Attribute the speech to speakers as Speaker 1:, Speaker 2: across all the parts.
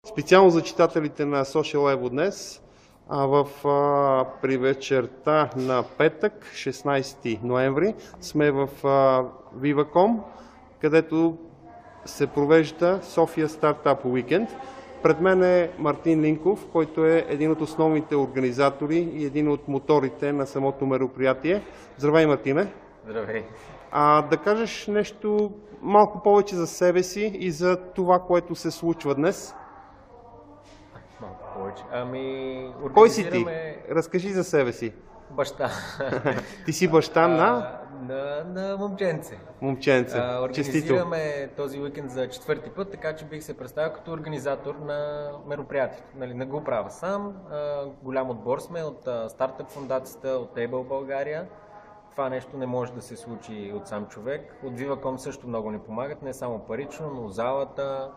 Speaker 1: Специално за читателите на Social Evo днес, при вечерта на петък, 16 ноември, сме в Viva.com, където се провежда София Стартап Уикенд. Пред мен е Мартин Линков, който е един от основните организатори и един от моторите на самото мероприятие. Здравей, Мартине!
Speaker 2: Здравей!
Speaker 1: Да кажеш нещо малко повече за себе си и за това, което се случва днес.
Speaker 2: Малко повече.
Speaker 1: Кой си ти? Разкажи за себе си.
Speaker 2: Баща.
Speaker 1: Ти си баща
Speaker 2: на момченце.
Speaker 1: Момченце.
Speaker 2: Организираме този уикенд за четвърти път, така че бих се представил като организатор на мероприятието. Не го правя сам. Голям отбор сме от Стартъп фундацията, от Able България. Това нещо не може да се случи от сам човек. От Viva.com също много ни помагат, не само парично, но залата.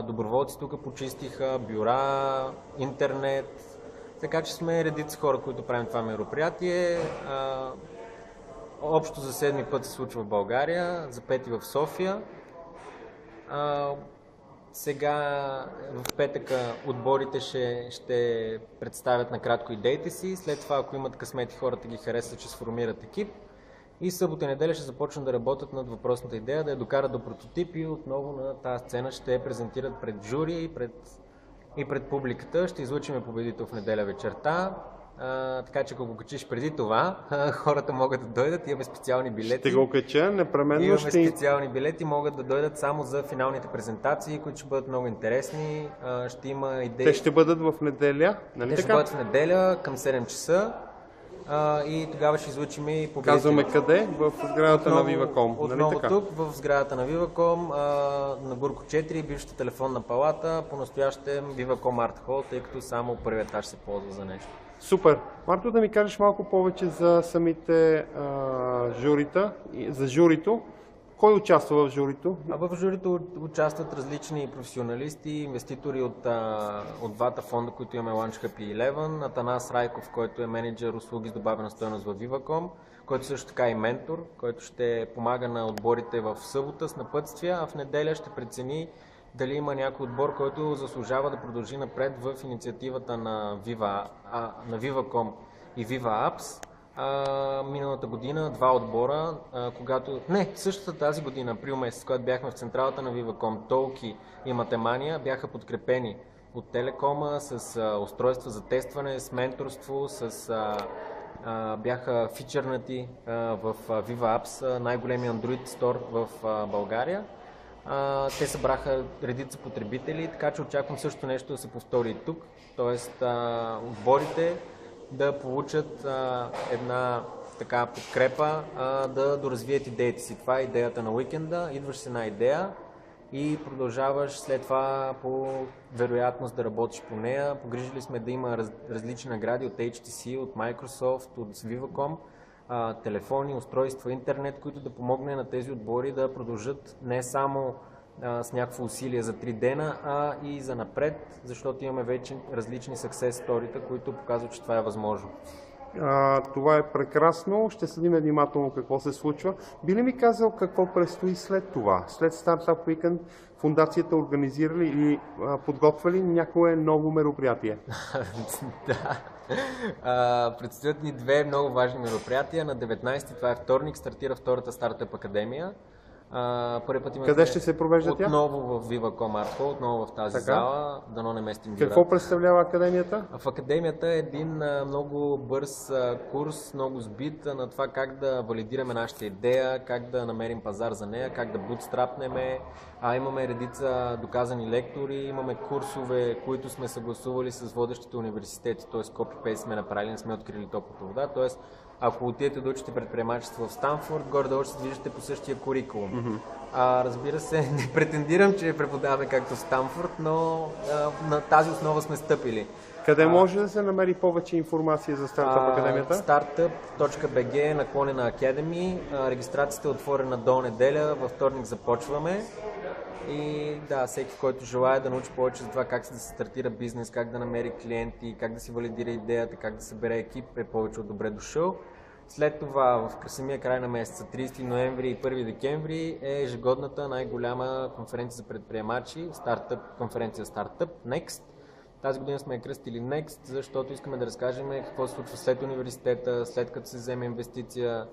Speaker 2: Доброволци тук почистиха, бюра, интернет. Така че сме редици хора, които правим това мероприятие. Общо за 7 път се случва в България, за 5 в София. Сега в петъка отборите ще представят накратко идеите си. След това, ако имат късмети, хората ги харесват, ще сформират екип. И събота и неделя ще започнат да работят над въпросната идея, да я докарат до прототип и отново на тази сцена ще я презентират пред жури и пред публиката. Ще излъчим победител в неделя вечерта. Така че ако го качиш преди това, хората могат да дойдат, имаме специални билети.
Speaker 1: Ще го кача, непременно
Speaker 2: имаме специални билети, могат да дойдат само за финалните презентации, които ще бъдат много интересни. Ще има идеи.
Speaker 1: Те ще бъдат в неделя, нали
Speaker 2: така? Ще бъдат в неделя към 7 часа. И тогава ще излучим и победители.
Speaker 1: Казваме къде? В сградата на Viva.com.
Speaker 2: Отново тук, в сградата на Viva.com, на Бурко 4, бившата телефонна палата, по-настоящем Viva.com Art Hall, тъй като само първият етаж се ползва за нещо.
Speaker 1: Супер! Марто, да ми кажеш малко повече за самите журита, за журито. Кой участва в журито?
Speaker 2: В журито участват различни професионалисти, инвеститори от двата фонда, които имаме LaunchHub и Eleven, Атанас Райков, който е менеджер услуги с добавена стойност в Viva.com, който също така е ментор, който ще помага на отборите в събота с напътствия, а в неделя ще прецени дали има някой отбор, който заслужава да продължи напред в инициативата на Viva.com и Viva Apps. Миналата година два отбора, същата тази година, април месец, когато бяхме в централата на Viva.com, Толки и Матемания, бяха подкрепени от Телекома с устройства за тестване, с менторство, бяха фичърнати в Viva Apps, най-големия Android Store в България. Те събраха редица потребители, така че очаквам също нещо да се повтори и тук, т.е. отборите да получат една така подкрепа, да доразвият идеите си. Това е идеята на уикенда. Идваш с една идея и продължаваш след това по вероятност да работиш по нея. Погрижили сме да има различни награди от HTC, от Microsoft, от Viva.com, телефони, устройства, интернет, които да помогне на тези отбори да продължат не само с някакво усилие за 3 дена, а и за напред, защото имаме вече различни success story-та, които показват, че това е възможно.
Speaker 1: Това е прекрасно. Ще следим внимателно какво се случва. Би ли ми казал какво предстои след това? След Startup Weekend фундацията организира ли или подготвя ли някое ново мероприятие?
Speaker 2: Да. Предстоят ни две много важни мероприятия. На 19-ти, това е вторник, стартира втората Startup Академия.
Speaker 1: Къде ще се провежда тя?
Speaker 2: Отново в Viva.com Art Hall, отново в тази зала, дано не местим бюрата.
Speaker 1: Какво представлява Академията?
Speaker 2: В Академията е един много бърз курс, много сбит на това как да валидираме нашата идея, как да намерим пазар за нея, как да бутстрапнеме. Имаме редица доказани лектори, имаме курсове, които сме съгласували с водещите университети, т.е. копи-пейст сме направили, не сме открили топлата вода, т.е. ако отидете да учите предприемачество в Станфорд, горе-долу ще се движите по същия курикулум. Разбира се, не претендирам, че преподаваме както в Станфорд, но на тази основа сме стъпили.
Speaker 1: Къде може да се намери повече информация за Startup Академията?
Speaker 2: Startup.bg/Academy. Регистрацията е отворена до неделя, във вторник започваме. И да, всеки, който желая да научи повече за това как да се стартира бизнес, как да намери клиенти, как да си валидира идеята, как да събере екип, е повече от добре дошъл. След това в самия край на месеца, 30 ноември и 1 декември е ежегодната най-голяма конференция за предприемачи, стартъп, конференция Startup Next. Тази година сме я кръстили Next, защото искаме да разкажем какво се случва след университета, след като се вземе инвестиция,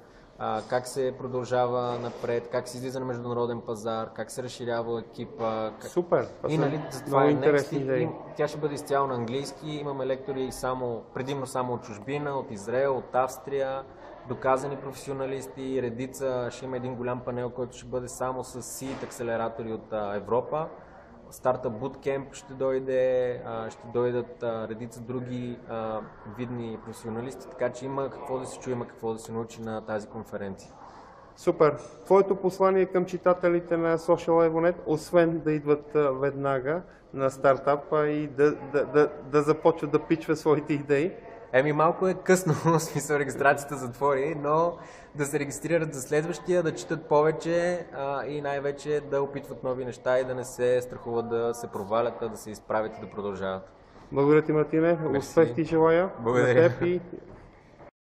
Speaker 2: как се продължава напред, как се излиза на международен пазар, как се разширява екипа.
Speaker 1: Супер!
Speaker 2: И нали, това
Speaker 1: много
Speaker 2: е
Speaker 1: интересни
Speaker 2: Next.
Speaker 1: идеи.
Speaker 2: Тя ще бъде изцяло на английски. Имаме лектори предимно само от чужбина, от Израел, от Австрия, доказани професионалисти, редица. Ще има един голям панел, който ще бъде само с Seed акселератори от Европа. Startup Bootcamp ще дойде, ще дойдат редица други видни професионалисти, така че има какво да се чуе, има какво да се научи на тази конференция.
Speaker 1: Супер! Твоето послание към читателите на Social Evonet, освен да идват веднага на стартапа и да започват да пичват своите идеи?
Speaker 2: Малко е късно, в смисъл регистрацията затвори, но да се регистрират за следващия, да четат повече и най-вече да опитват нови неща и да не се страхуват да се провалят, да се изправят и да продължават.
Speaker 1: Благодаря ти, Мартине. Успех ти желая.
Speaker 2: Благодаря.
Speaker 1: На теб и